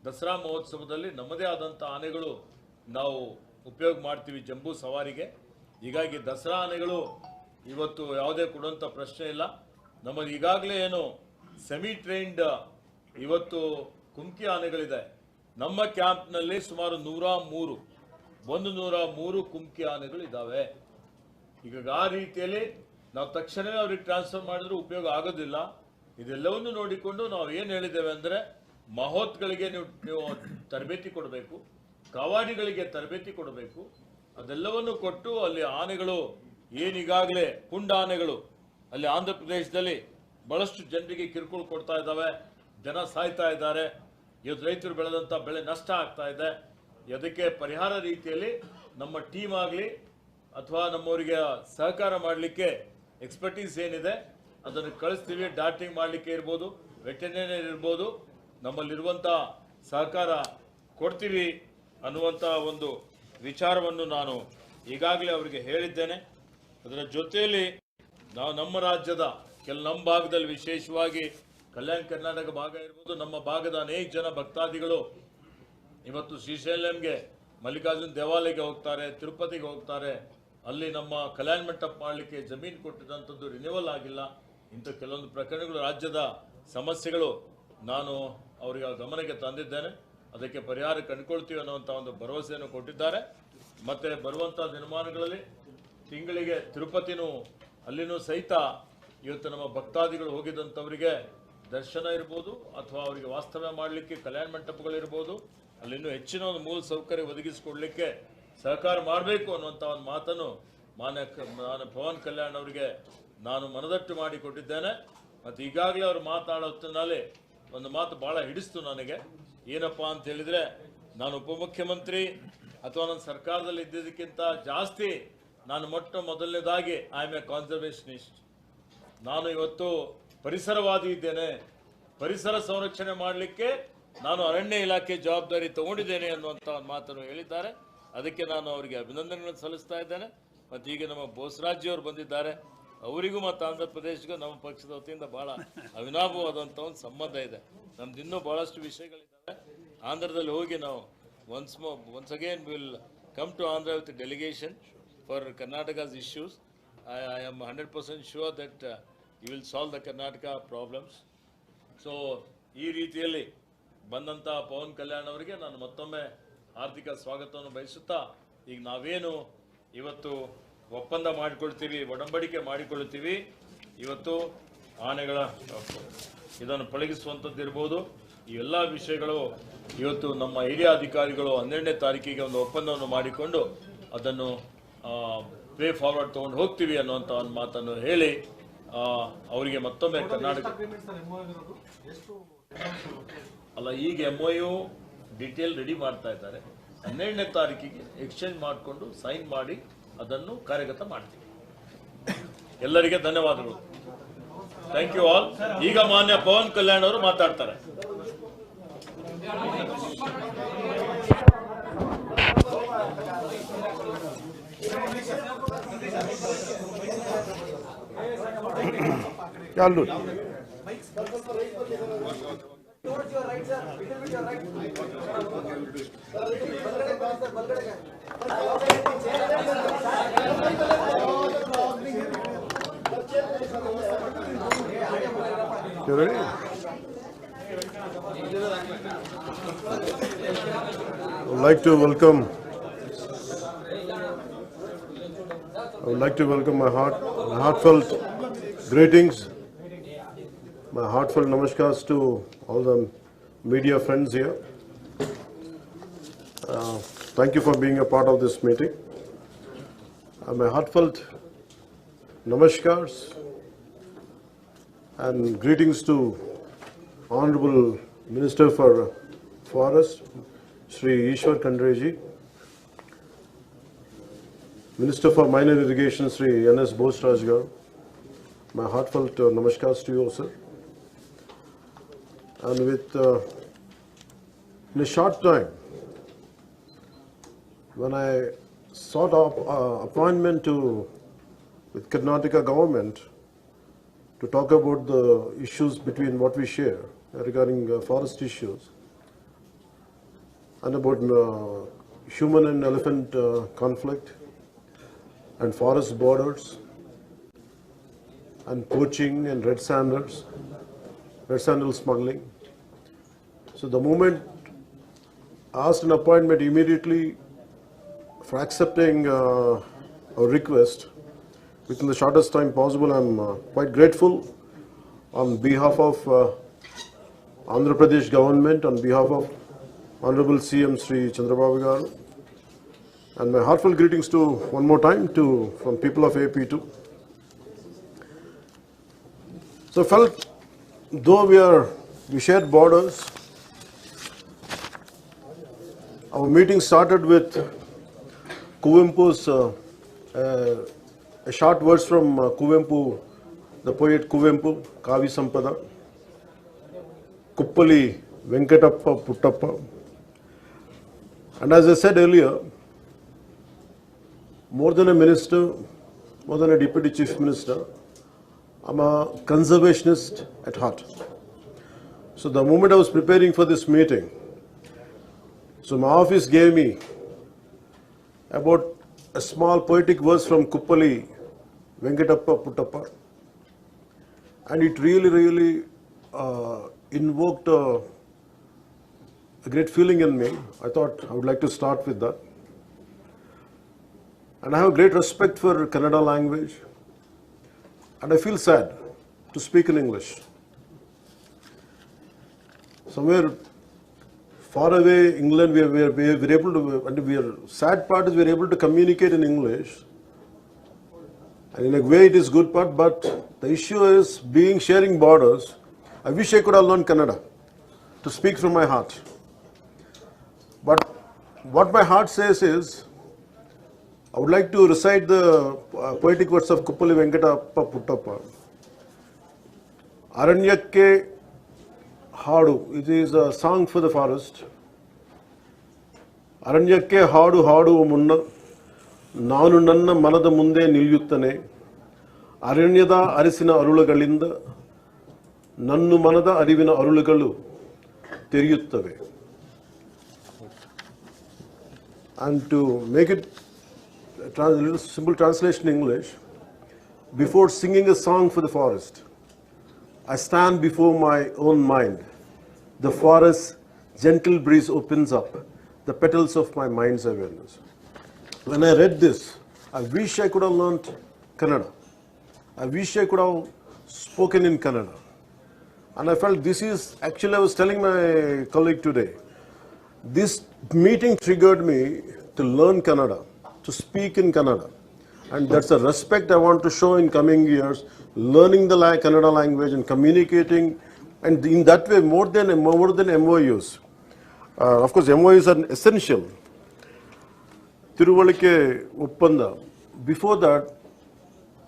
ದಸರಾ ಮಹೋತ್ಸವದಲ್ಲಿ ನಮ್ಮದೇ ಆದಂಥ ಆನೆಗಳು ನಾವು ಉಪಯೋಗ ಮಾಡ್ತೀವಿ ಜಂಬೂ ಸವಾರಿಗೆ. ಹೀಗಾಗಿ ದಸರಾ ಆನೆಗಳು ಇವತ್ತು ಯಾವುದೇ ಕೊಡುವಂಥ ಪ್ರಶ್ನೆ ಇಲ್ಲ. ನಮ್ಮದು ಈಗಾಗಲೇ ಏನು ಸೆಮಿ ಟ್ರೈನ್ಡ್ ಇವತ್ತು ಕುಮ್ಕಿ ಆನೆಗಳಿದೆ. ನಮ್ಮ ಕ್ಯಾಂಪ್ನಲ್ಲಿ ಸುಮಾರು 103 ಕುಮ್ಕಿ ಆನೆಗಳು ಇದ್ದಾವೆ. ಈಗ ಆ ರೀತಿಯಲ್ಲಿ ನಾವು ತಕ್ಷಣವೇ ಅವ್ರಿಗೆ ಟ್ರಾನ್ಸ್ಫರ್ ಮಾಡಿದ್ರೂ ಉಪಯೋಗ ಆಗೋದಿಲ್ಲ. ಇದೆಲ್ಲವನ್ನು ನೋಡಿಕೊಂಡು ನಾವು ಏನು ಹೇಳಿದ್ದೇವೆ ಅಂದರೆ, ಮಹೋತ್ಗಳಿಗೆ ನೀವು ತರಬೇತಿ ಕೊಡಬೇಕು, ಕಾವಾಡಿಗಳಿಗೆ ತರಬೇತಿ ಕೊಡಬೇಕು. ಅದೆಲ್ಲವನ್ನು ಕೊಟ್ಟು ಅಲ್ಲಿ ಆನೆಗಳು ಏನೀಗಾಗಲೇ ಪುಂಡ ಆನೆಗಳು ಅಲ್ಲಿ ಆಂಧ್ರ ಪ್ರದೇಶದಲ್ಲಿ ಬಹಳಷ್ಟು ಜನರಿಗೆ ಕಿರುಕುಳ ಕೊಡ್ತಾ ಇದ್ದಾವೆ, ಜನ ಸಾಯ್ತಾ ಇದ್ದಾರೆ, ಇವತ್ತು ರೈತರು ಬೆಳೆದಂಥ ಬೆಳೆ ನಷ್ಟ ಆಗ್ತಾ ಇದೆ. ಅದಕ್ಕೆ ಪರಿಹಾರ ರೀತಿಯಲ್ಲಿ ನಮ್ಮ ಟೀಮ್ ಆಗಲಿ ಅಥವಾ ನಮ್ಮವರಿಗೆ ಸಹಕಾರ ಮಾಡಲಿಕ್ಕೆ ಎಕ್ಸ್ಪರ್ಟೀಸ್ ಏನಿದೆ ಅದನ್ನು ಕಳಿಸ್ತೀವಿ. ಡಾಟಿಂಗ್ ಮಾಡಲಿಕ್ಕೆ ಇರ್ಬೋದು, ವೆಟರ್ನರಿ ಇರ್ಬೋದು, ನಮ್ಮಲ್ಲಿರುವಂಥ ಸಹಕಾರ ಕೊಡ್ತೀವಿ ಅನ್ನುವಂಥ ಒಂದು ವಿಚಾರವನ್ನು ನಾನು ಈಗಾಗಲೇ ಅವರಿಗೆ ಹೇಳಿದ್ದೇನೆ. ಅದರ ಜೊತೆಯಲ್ಲಿ ನಾವು ನಮ್ಮ ರಾಜ್ಯದ ನಮ್ಮ ಭಾಗದಲ್ಲಿ ವಿಶೇಷವಾಗಿ ಕಲ್ಯಾಣ ಕರ್ನಾಟಕ ಭಾಗ ಇರ್ಬೋದು, ನಮ್ಮ ಭಾಗದ ಅನೇಕ ಜನ ಭಕ್ತಾದಿಗಳು ಇವತ್ತು ಶ್ರೀಶೈಲಂಗೆ ಮಲ್ಲಿಕಾರ್ಜುನ ದೇವಾಲಯಕ್ಕೆ ಹೋಗ್ತಾರೆ, ತಿರುಪತಿಗೆ ಹೋಗ್ತಾರೆ. ಅಲ್ಲಿ ನಮ್ಮ ಕಲ್ಯಾಣ ಮಂಟಪ ಮಾಡಲಿಕ್ಕೆ ಜಮೀನು ಕೊಟ್ಟಿದ್ದಂಥದ್ದು ರಿನ್ಯೂವಲ್ ಆಗಿಲ್ಲ. ಇಂಥ ಕೆಲವೊಂದು ಪ್ರಕರಣಗಳು, ರಾಜ್ಯದ ಸಮಸ್ಯೆಗಳು ನಾನು ಅವರಿಗೆ ಗಮನಕ್ಕೆ ತಂದಿದ್ದೇನೆ. ಅದಕ್ಕೆ ಪರಿಹಾರ ಕಂಡುಕೊಳ್ತೀವಿ ಅನ್ನುವಂಥ ಒಂದು ಭರವಸೆಯನ್ನು ಕೊಟ್ಟಿದ್ದಾರೆ. ಮತ್ತು ಬರುವಂಥ ದಿನಮಾನಗಳಲ್ಲಿ ತಿಂಗಳಿಗೆ ತಿರುಪತಿನೂ ಅಲ್ಲಿನೂ ಸಹಿತ ಇವತ್ತು ನಮ್ಮ ಭಕ್ತಾದಿಗಳು ಹೋಗಿದ್ದಂಥವರಿಗೆ ದರ್ಶನ ಇರ್ಬೋದು ಅಥವಾ ಅವರಿಗೆ ವಾಸ್ತವ್ಯ ಮಾಡಲಿಕ್ಕೆ ಕಲ್ಯಾಣ ಮಂಟಪಗಳಿರ್ಬೋದು, ಅಲ್ಲಿನ್ನೂ ಹೆಚ್ಚಿನ ಒಂದು ಮೂಲ ಸೌಕರ್ಯ ಒದಗಿಸಿಕೊಡ್ಲಿಕ್ಕೆ ಸಹಕಾರ ಮಾಡಬೇಕು ಅನ್ನುವಂಥ ಒಂದು ಮಾತನ್ನು ನಾನು ಪವನ್ ಕಲ್ಯಾಣ್ ಅವರಿಗೆ ನಾನು ಮನದಟ್ಟು ಮಾಡಿಕೊಟ್ಟಿದ್ದೇನೆ. ಮತ್ತು ಈಗಾಗಲೇ ಅವರು ಮಾತಾಡೋ ಹೊತ್ತಿನಲ್ಲಿ ಒಂದು ಮಾತು ಭಾಳ ಹಿಡಿಸ್ತು ನನಗೆ. ಏನಪ್ಪ ಅಂತ ಹೇಳಿದರೆ, ನಾನು ಉಪಮುಖ್ಯಮಂತ್ರಿ ಅಥವಾ ನನ್ನ ಸರ್ಕಾರದಲ್ಲಿ ಇದ್ದಿದ್ದಕ್ಕಿಂತ ಜಾಸ್ತಿ ನಾನು ಮೊದಲನೇದಾಗಿ ಐ ಆಮ್ ಎ ಕಾನ್ಸರ್ವೇಷನಿಸ್ಟ್. ನಾನು ಇವತ್ತು ಪರಿಸರವಾದಿ ಇದ್ದೇನೆ. ಪರಿಸರ ಸಂರಕ್ಷಣೆ ಮಾಡಲಿಕ್ಕೆ ನಾನು ಅರಣ್ಯ ಇಲಾಖೆ ಜವಾಬ್ದಾರಿ ತಗೊಂಡಿದ್ದೇನೆ ಅನ್ನುವಂಥ ಒಂದು ಮಾತನ್ನು ಹೇಳಿದ್ದಾರೆ. ಅದಕ್ಕೆ ನಾನು ಅವರಿಗೆ ಅಭಿನಂದನೆಗಳನ್ನು ಸಲ್ಲಿಸ್ತಾ ಇದ್ದೇನೆ. ಮತ್ತು ಈಗ ನಮ್ಮ ಬೋಸರಾಜಿಯವರು ಬಂದಿದ್ದಾರೆ, ಅವರಿಗೂ ಮತ್ತು ಆಂಧ್ರ ಪ್ರದೇಶಗೂ ನಮ್ಮ ಪಕ್ಷದ ವತಿಯಿಂದ ಭಾಳ ಅವಿನಾಭವಾದಂಥ ಒಂದು ಸಂಬಂಧ ಇದೆ. ನಮ್ದು ಇನ್ನೂ ಭಾಳಷ್ಟು ವಿಷಯಗಳಿದ್ದಾವೆ. ಆಂಧ್ರದಲ್ಲಿ ಹೋಗಿ ನಾವು once again will come to Andhra with a delegation for Karnataka's issues. I am 100% sure that you will solve the Karnataka problems. So ಈ ರೀತಿಯಲ್ಲಿ ಬಂದಂಥ ಪವನ್ ಕಲ್ಯಾಣ್ ಅವರಿಗೆ ನಾನು ಮತ್ತೊಮ್ಮೆ ಆರ್ಥಿಕ ಸ್ವಾಗತವನ್ನು ಬಯಸುತ್ತಾ, ಈಗ ನಾವೇನು ಇವತ್ತು ಒಪ್ಪಂದ ಮಾಡಿಕೊಳ್ತೀವಿ, ಒಡಂಬಡಿಕೆ ಮಾಡಿಕೊಳ್ತೀವಿ, ಇವತ್ತು ಆನೆಗಳ ಇದನ್ನು ಪಳಗಿಸುವಂಥದ್ದು ಇರ್ಬೋದು, ಈ ಎಲ್ಲ ವಿಷಯಗಳು ಇವತ್ತು ನಮ್ಮ ಹಿರಿಯ ಅಧಿಕಾರಿಗಳು 12ನೇ ತಾರೀಕಿಗೆ ಒಂದು ಒಪ್ಪಂದವನ್ನು ಮಾಡಿಕೊಂಡು ಅದನ್ನು ಪೇ ಫಾರ್ವರ್ಡ್ ತೊಗೊಂಡು ಹೋಗ್ತೀವಿ ಅನ್ನುವಂಥ ಒಂದು ಮಾತನ್ನು ಹೇಳಿ ಅವರಿಗೆ ಮತ್ತೊಮ್ಮೆ ಕರ್ನಾಟಕ ಅಲ್ಲ, ಈಗ MOU ಡೀಟೇಲ್ ರೆಡಿ ಮಾಡ್ತಾ ಇದ್ದಾರೆ. 12ನೇ ತಾರೀಕಿಗೆ ಎಕ್ಸ್ಚೇಂಜ್ ಮಾಡಿಕೊಂಡು ಸೈನ್ ಮಾಡಿ ಅದನ್ನು ಕಾರ್ಯಗತ ಮಾಡ್ತೀವಿ. ಎಲ್ಲರಿಗೆ ಧನ್ಯವಾದಗಳು. Thank you all. ಈಗ ಮಾನ್ಯ ಪವನ್ ಕಲ್ಯಾಣ್ ಅವರು ಮಾತಾಡ್ತಾರೆ. Towards your right, sir. Little bit your right. You ready? I would like to welcome my heartfelt greetings, my heartfelt namaskars to all the media friends here. Thank you for being a part of this meeting. My heartfelt namaskars and greetings to Honorable Minister for Forest, Shri Ishwar Khandreji, Minister for Minor Irrigation, Shri N.S. Bose Raj Garu. My heartfelt namaskars to you, sir. And in a short time, when I sought appointment with Karnataka government to talk about the issues between what we share regarding forest issues, and about human and elephant conflict, and forest borders, and poaching and red sandal smuggling. So the moment I asked an appointment immediately for accepting a request within the shortest time possible. I'm quite grateful on behalf of Andhra Pradesh government, on behalf of Honorable CM Sri Chandrababu Garu, and my heartfelt greetings to one more time from people of AP too. So I felt though we shared borders, our meeting started with Kuvempu's a short verse from Kuvempu, the poet Kuvempu, Kavi Sampada, Kuppali Venkatappa Puttappa. And as I said earlier, more than a minister, more than a deputy chief minister, I'm a conservationist at heart. So the moment I was preparing for this meeting, so my office gave me about a small poetic verse from Kuppali Venkatappa Puttappa, and it really invoked a great feeling in me. I thought I would like to start with that. And I have great respect for Kannada language, and I feel sad to speak in English. Somewhere far away, England, we are able to, and sad part is we are able to communicate in English. And in a way it is good part, but the issue is sharing borders. I wish I could have learned Kannada to speak from my heart. But what my heart says is, I would like to recite the poetic words of Kuppali Venkatappa Puttappa. Aranyakke Hadu. It is a song for the forest. Aranyakke Hadu Hadu Munna. Nanu Nanna Manada Munde Nilyuttane. Aranyada Arisina Arulagalinda. Nannu Manada Arivina Arulagalu. Teriyuttave. And to make it a little simple translation in English, before singing a song for the forest, I stand before my own mind. The forest's gentle breeze opens up the petals of my mind's awareness. When I read this, I wish I could have learned Kannada. I wish I could have spoken in Kannada. And I felt this is, actually I was telling my colleague today, this meeting triggered me to learn Kannada, to speak in Kannada. And that's a respect I want to show in coming years, learning the Kannada language and communicating, and in that way more than MOUs. Of course, MOUs are essential. Tiruvalike Uppanda. Before that,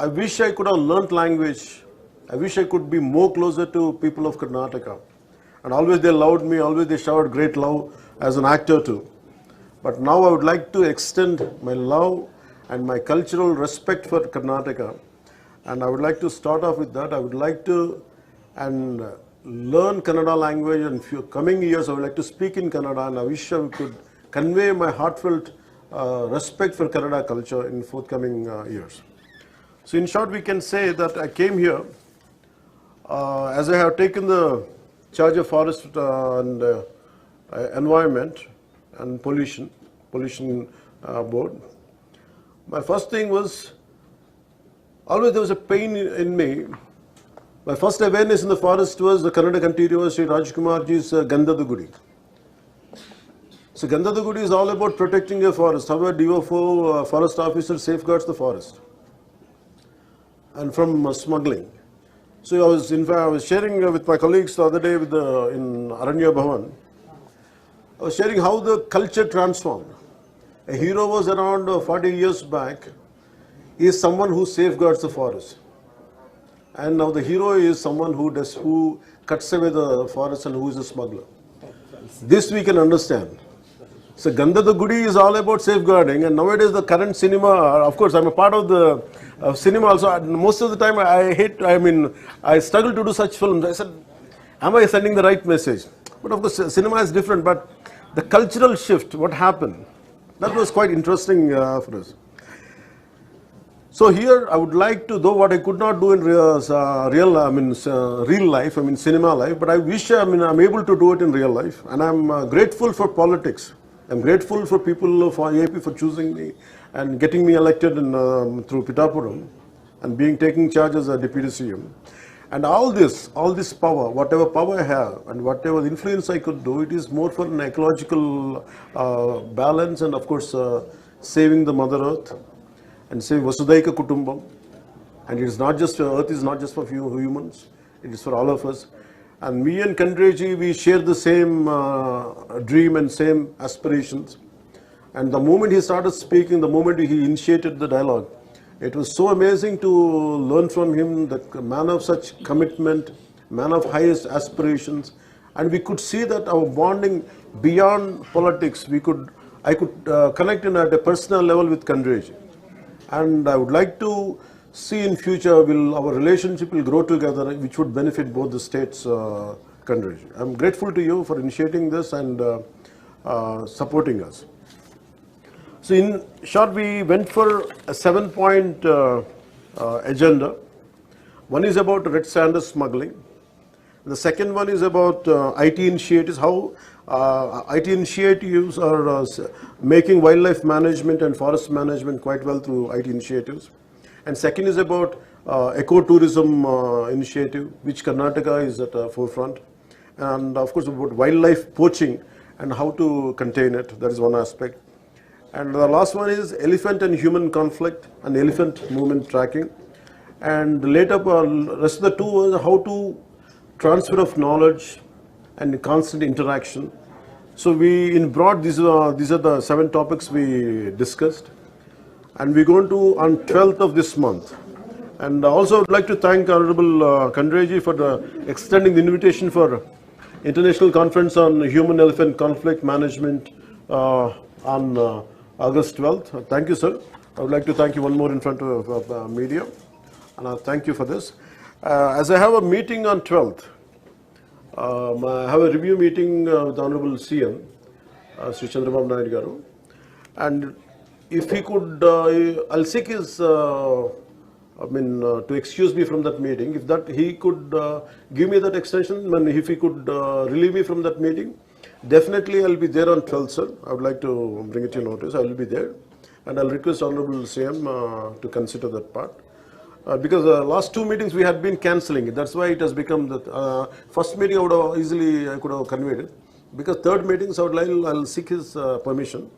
I wish I could have learnt language. I wish I could be more closer to people of Karnataka. And always they loved me, always they showered great love as an actor too. But now I would like to extend my love and my cultural respect for Karnataka. And I would like to start off with that. I would like to learn Kannada language, and few coming years I would like to speak in Kannada, and I wish I could convey my heartfelt respect for Kannada culture in forthcoming years. So in short, we can say that I came here as I have taken the charge of forest and environment and pollution board. My first thing was, always there was a pain in me. My first awareness in the forest was the Kannada continuer Sri Rajkumarji's Gandhada Gudi. So Gandhada Gudi is all about protecting a forest, how a DFO forest officer safeguards the forest and from smuggling. So I was sharing with my colleagues the other day in Aranya Bhavan. I was sharing how the culture transformed. A hero was around 40 years back. He is someone who safeguards the forest. And now the hero is someone who cuts away the forest and who is a smuggler. This we can understand. So Gandhada Gudi is all about safeguarding, and nowadays the current cinema, of course I'm a part of the cinema also. Most of the time I struggle to do such films. I said, am I sending the right message? But of course cinema is different, but the cultural shift, what happened, that was quite interesting for us. So here I would like to, though what I could not do in real life, cinema life, but I wish, I'm able to do it in real life. And I'm grateful for politics. I'm grateful for people of AP for choosing me and getting me elected through Pitapuram and taking charge as a deputy CM. And all this power, whatever power I have and whatever influence I could do, it is more for an ecological balance and of course saving the Mother Earth and saving Vasudaika Kutumbam. And it is not just, Earth is not just for few humans, it is for all of us. And me and Kandreji, we share the same dream and same aspirations. And the moment he started speaking, the moment he initiated the dialogue, it was so amazing to learn from him, that man of such commitment, man of highest aspirations. And we could see that our bonding beyond politics, I could connect at a personal level with Kandreji. And I would like to see in future, our relationship will grow together, which would benefit both the states, Kandreji. I'm grateful to you for initiating this and supporting us. So in short, we went for a 7-point agenda. One is about red sanders smuggling. The second one is about IT initiatives, how IT initiatives are making wildlife management and forest management quite well through IT initiatives. And second is about ecotourism initiative, which Karnataka is at the forefront. And of course about wildlife poaching and how to contain it, that is one aspect. And the last one is elephant and human conflict and elephant movement tracking. And later, rest of the two was how to transfer of knowledge and constant interaction. So we, in broad, these are the 7 topics we discussed. And we're going to on 12th of this month. And also I'd like to thank Honorable Kandreji for extending the invitation for International Conference on Human-Elephant Conflict Management on August 12th. Thank you, sir. I would like to thank you one more in front of media. And I thank you for this. As I have a meeting on 12th, I have a review meeting with the Honorable CM, Sri Chandrababu Naidu Garu. And if he could, I'll seek his, to excuse me from that meeting. If that he could give me that extension, if he could relieve me from that meeting, definitely I'll be there on 12th, sir. I would like to bring it to your notice. I will be there. And I'll request Honorable CM to consider that part. Because last 2 meetings we had been cancelling it. That's why it has become that first meeting I could have conveyed it. Because third meetings I'll seek his permission.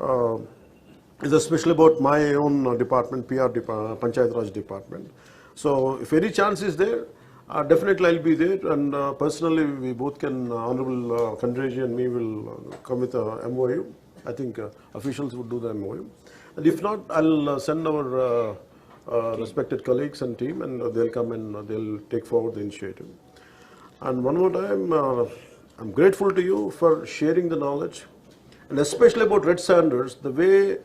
It's especially about my own department, PR department, Panchayat Raj department. So if any chance is there, definitely I'll be there. And personally, we both can, Honorable Kandreji and me will come with a MOU. I think officials would do the MOU. And if not, I'll send our respected colleagues and team, and they'll come and they'll take forward the initiative. And one more time, I'm grateful to you for sharing the knowledge, and especially about red sanders, the way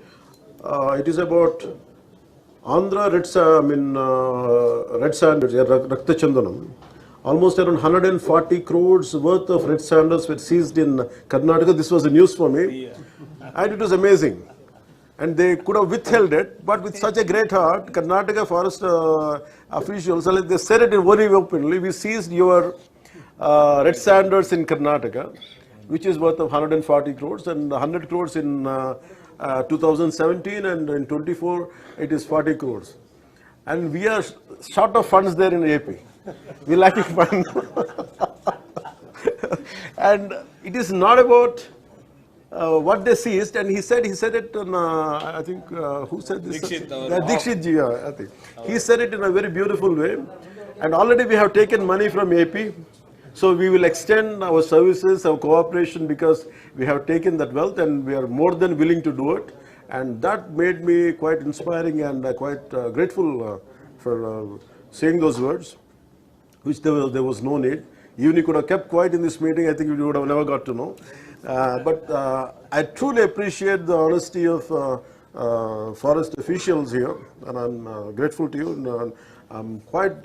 it is about Andhra red sanders, Rakta Chandanam. Almost around 140 crores worth of red sanders were seized in Karnataka. This was the news for me, and it was amazing. And they could have withheld it, but with such a great heart, Karnataka forest officials, they said it very openly, we seized your red sanders in Karnataka, which is worth of 140 crores, and 100 crores in 2017, and in 24 it is 40 crores. And we are short of funds there in AP. We lacking funds. And it is not about what they seized, and he said it on, I think, who said this? Dikshit ji, I think. He said it in a very beautiful way. And already we have taken money from AP. So we will extend our services, our cooperation, because we have taken that wealth and we are more than willing to do it. And that made me quite inspiring and quite grateful for saying those words, which there was no need. Even you could have kept quiet in this meeting, I think you would have never got to know. But I truly appreciate the honesty of forest officials here, and I'm grateful to you. And I'm quite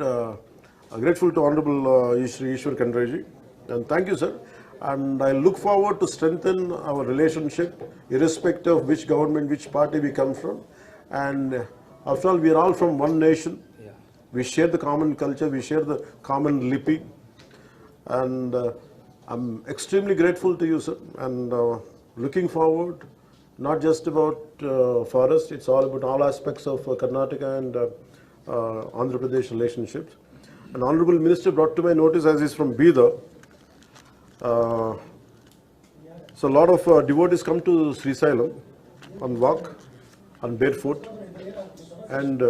grateful to Honorable Shri Ishwar Kandreji, and thank you, sir. And I look forward to strengthen our relationship, irrespective of which government, which party we come from. And after all, we are all from one nation. We share the common culture, we share the common lipi. And I'm extremely grateful to you, sir, and looking forward, not just about forest, it's all about all aspects of Karnataka and Andhra Pradesh relationships. An honorable minister brought to my notice, as is from Bidar. So a lot of devotees come to Sri Sailam on walk, on barefoot, and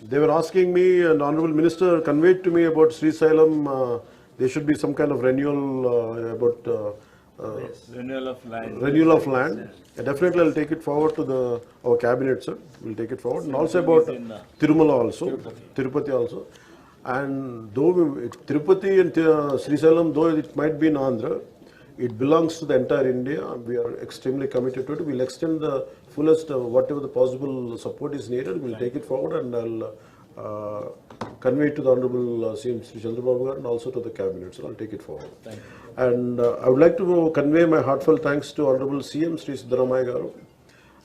they were asking me, an honorable minister conveyed to me about Sri Sailam, there should be some kind of renewal about Renewal of land. renewal of land. Definitely I'll take it forward to our cabinet, sir. We'll take it forward. And also about Tirumala also, Tirupati also. And though Tirupati and Sri Sailam, though it might be in Andhra, it belongs to the entire India. We are extremely committed to it. We'll extend the fullest, whatever the possible support is needed, we'll take it forward, and I'll convey it to the Honorable CM Sri Chandrababu Garu and also to the cabinet. So I'll take it forward. Thank you. And I would like to convey my heartfelt thanks to Honorable CM Sri Siddaramaiah Garu.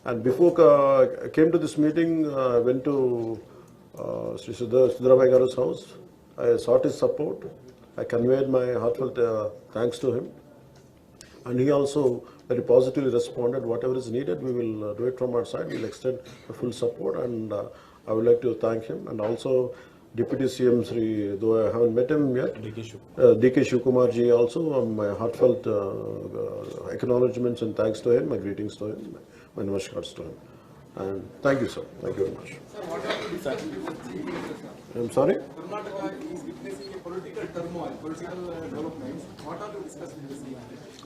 And before I came to this meeting, I went to Sri Siddaramaiah Garu's house. I sought his support. I conveyed my heartfelt thanks to him. And he also very positively responded. Whatever is needed, we will do it from our side. We'll extend the full support, and I would like to thank him. And also Deputy CM Sri, though I haven't met him yet, DK Shivakumar ji also, my heartfelt acknowledgements and thanks to him, my greetings to him, my namaskars to him. And thank you, sir. Thank you very much. I'm sorry? Karnataka is witnessing a political turmoil, political developments. What are you discussing this year?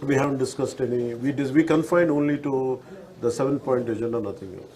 We haven't discussed any. We confined only to the 7-point agenda, nothing else.